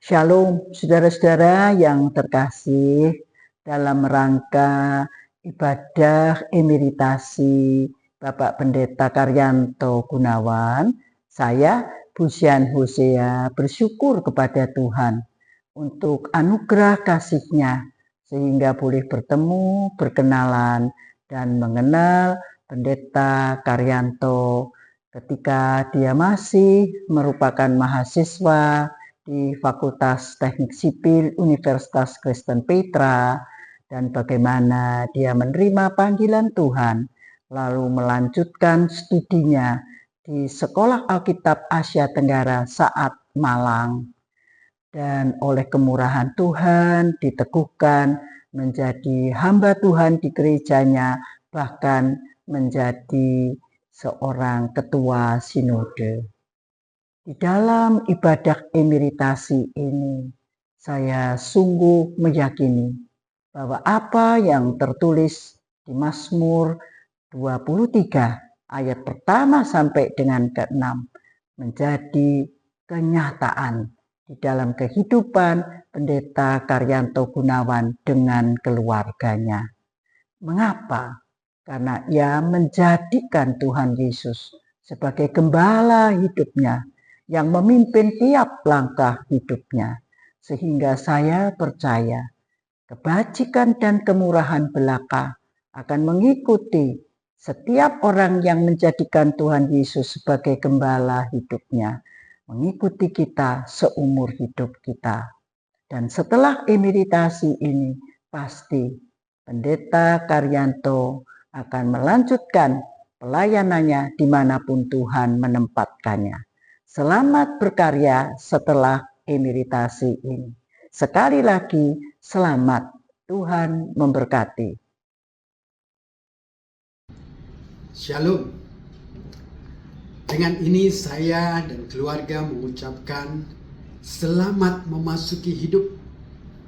Shalom, saudara-saudara yang terkasih, dalam rangka ibadah emeritasi Bapak Pendeta Karyanto Gunawan, saya, Pujian Hosea, bersyukur kepada Tuhan untuk anugerah kasih-Nya sehingga boleh bertemu, berkenalan, dan mengenal Pendeta Karyanto ketika dia masih merupakan mahasiswa di Fakultas Teknik Sipil Universitas Kristen Petra, dan bagaimana dia menerima panggilan Tuhan lalu melanjutkan studinya di Sekolah Alkitab Asia Tenggara saat Malang, dan oleh kemurahan Tuhan diteguhkan menjadi hamba Tuhan di gerejanya, bahkan menjadi seorang ketua sinode. Di dalam ibadah emeritasi ini, saya sungguh meyakini bahwa apa yang tertulis di Mazmur 23 ayat pertama sampai dengan ke-6 menjadi kenyataan di dalam kehidupan Pendeta Karyanto Gunawan dengan keluarganya. Mengapa? Karena ia menjadikan Tuhan Yesus sebagai gembala hidupnya yang memimpin tiap langkah hidupnya, sehingga saya percaya kebajikan dan kemurahan belaka akan mengikuti setiap orang yang menjadikan Tuhan Yesus sebagai gembala hidupnya, mengikuti kita seumur hidup kita. Dan setelah emeritasi ini, pasti Pendeta Karyanto akan melanjutkan pelayanannya dimanapun Tuhan menempatkannya. Selamat berkarya setelah emeritasi ini. Sekali lagi, selamat. Tuhan memberkati. Shalom. Dengan ini saya dan keluarga mengucapkan selamat memasuki hidup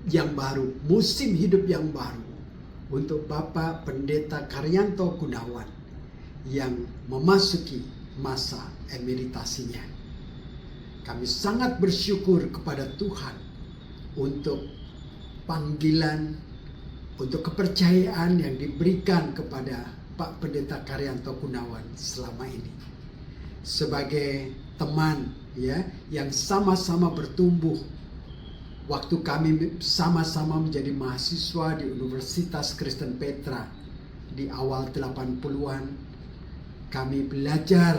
yang baru, musim hidup yang baru untuk Bapak Pendeta Karyanto Gunawan yang memasuki masa emeritasinya. Kami sangat bersyukur kepada Tuhan untuk panggilan, untuk kepercayaan yang diberikan kepada Pak Pendeta Karyanto Gunawan selama ini. Sebagai teman ya yang sama-sama bertumbuh waktu kami sama-sama menjadi mahasiswa di Universitas Kristen Petra di awal 80-an, kami belajar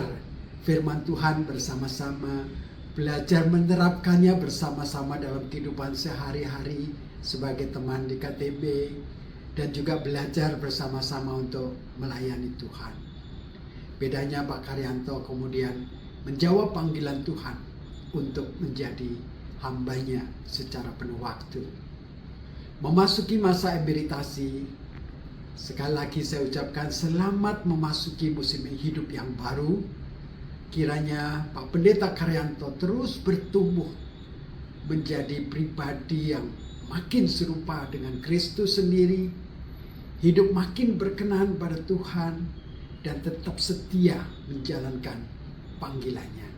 firman Tuhan bersama-sama, belajar menerapkannya bersama-sama dalam kehidupan sehari-hari sebagai teman di KTB, dan juga belajar bersama-sama untuk melayani Tuhan. Bedanya Pak Karyanto kemudian menjawab panggilan Tuhan untuk menjadi hambanya secara penuh waktu. Memasuki masa emeritasi, sekali lagi saya ucapkan selamat memasuki musim hidup yang baru. Kiranya Pak Pendeta Karyanto terus bertumbuh menjadi pribadi yang makin serupa dengan Kristus sendiri, hidup makin berkenan pada Tuhan, dan tetap setia menjalankan panggilannya.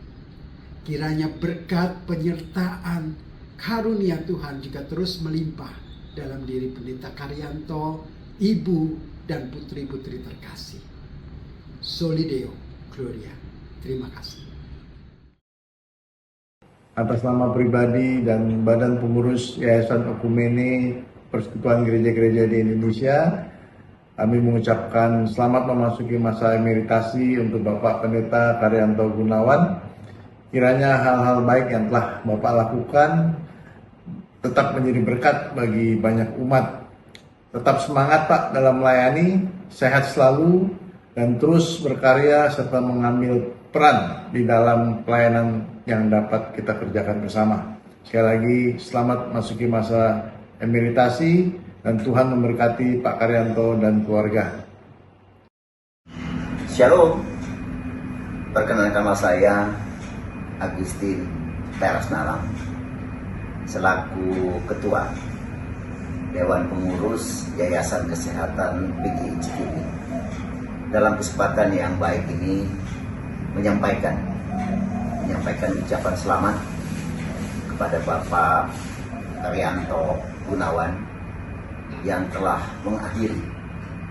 Kiranya berkat, penyertaan, karunia Tuhan juga terus melimpah dalam diri Pendeta Karyanto, ibu dan putri-putri terkasih. Soli Deo Gloria. Terima kasih. Atas nama pribadi dan Badan Pengurus Yayasan Okumene Persekutuan Gereja-Gereja di Indonesia, kami mengucapkan selamat memasuki masa emeritasi untuk Bapak Pendeta Karyanto Gunawan. Kiranya hal-hal baik yang telah Bapak lakukan tetap menjadi berkat bagi banyak umat. Tetap semangat Pak dalam melayani, sehat selalu, dan terus berkarya serta mengambil peran di dalam pelayanan yang dapat kita kerjakan bersama. Sekali lagi selamat masuki masa emeritasi dan Tuhan memberkati Pak Karyanto dan keluarga. Shalom. Perkenalkan nama saya Agustin Teras Nalam selaku Ketua Dewan Pengurus Yayasan Kesehatan PGI Cikini. Dalam kesempatan yang baik ini menyampaikan ucapan selamat kepada Bapak Karyanto Gunawan yang telah mengakhiri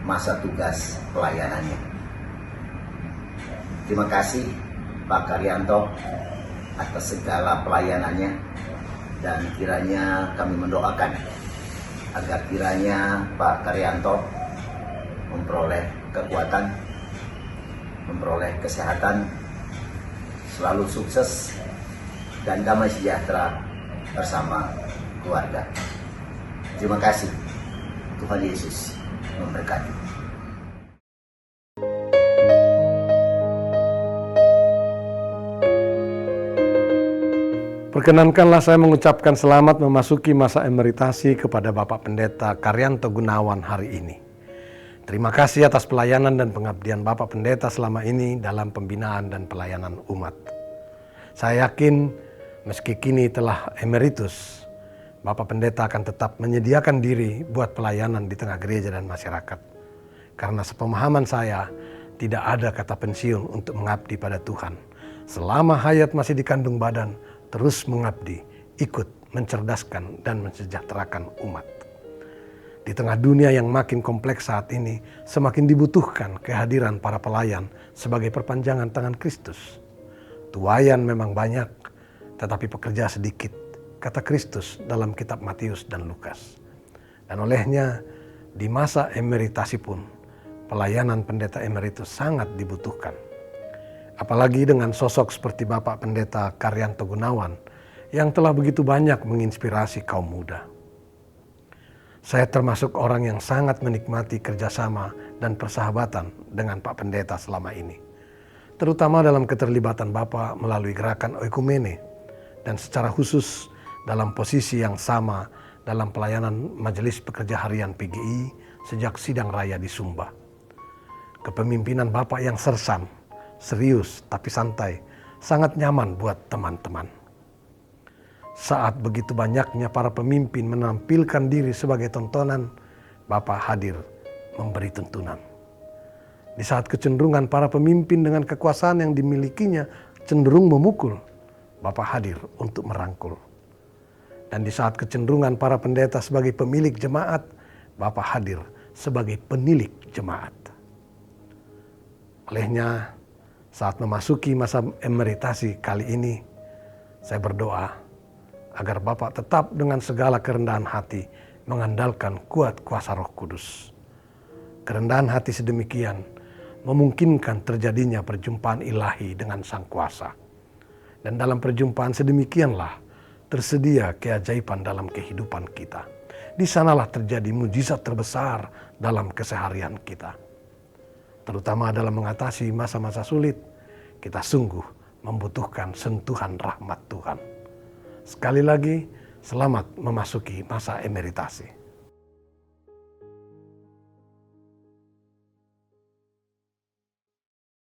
masa tugas pelayanannya. Terima kasih Pak Karyanto atas segala pelayanannya, dan kiranya kami mendoakan agar kiranya Pak Karyanto memperoleh kekuatan, memperoleh kesehatan, selalu sukses dan damai sejahtera bersama keluarga. Terima kasih. Tuhan Yesus memberkati. Perkenankanlah saya mengucapkan selamat memasuki masa emeritasi kepada Bapak Pendeta Karyanto Gunawan hari ini. Terima kasih atas pelayanan dan pengabdian Bapak Pendeta selama ini dalam pembinaan dan pelayanan umat. Saya yakin meski kini telah emeritus, Bapak Pendeta akan tetap menyediakan diri buat pelayanan di tengah gereja dan masyarakat. Karena sepemahaman saya, tidak ada kata pensiun untuk mengabdi pada Tuhan. Selama hayat masih dikandung badan, terus mengabdi, ikut mencerdaskan dan mensejahterakan umat. Di tengah dunia yang makin kompleks saat ini, semakin dibutuhkan kehadiran para pelayan sebagai perpanjangan tangan Kristus. Tuayan memang banyak, tetapi pekerja sedikit, kata Kristus dalam kitab Matius dan Lukas. Dan olehnya, di masa emeritasi pun, pelayanan pendeta emeritus sangat dibutuhkan. Apalagi dengan sosok seperti Bapak Pendeta Karyanto Gunawan yang telah begitu banyak menginspirasi kaum muda. Saya termasuk orang yang sangat menikmati kerjasama dan persahabatan dengan Pak Pendeta selama ini. Terutama dalam keterlibatan Bapak melalui gerakan oikumene dan secara khusus dalam posisi yang sama dalam pelayanan Majelis Pekerja Harian PGI sejak sidang raya di Sumba. Kepemimpinan Bapak yang sersan, serius tapi santai, sangat nyaman buat teman-teman. Saat begitu banyaknya para pemimpin menampilkan diri sebagai tontonan, Bapak hadir memberi tuntunan. Di saat kecenderungan para pemimpin dengan kekuasaan yang dimilikinya cenderung memukul, Bapak hadir untuk merangkul. Dan di saat kecenderungan para pendeta sebagai pemilik jemaat, Bapak hadir sebagai penilik jemaat. Olehnya, saat memasuki masa emeritasi kali ini, saya berdoa agar Bapak tetap dengan segala kerendahan hati mengandalkan kuat kuasa Roh Kudus. Kerendahan hati sedemikian memungkinkan terjadinya perjumpaan ilahi dengan Sang Kuasa. Dan dalam perjumpaan sedemikianlah tersedia keajaiban dalam kehidupan kita. Di sanalah terjadi mujizat terbesar dalam keseharian kita. Terutama dalam mengatasi masa-masa sulit, kita sungguh membutuhkan sentuhan rahmat Tuhan. Sekali lagi, selamat memasuki masa emeritasi.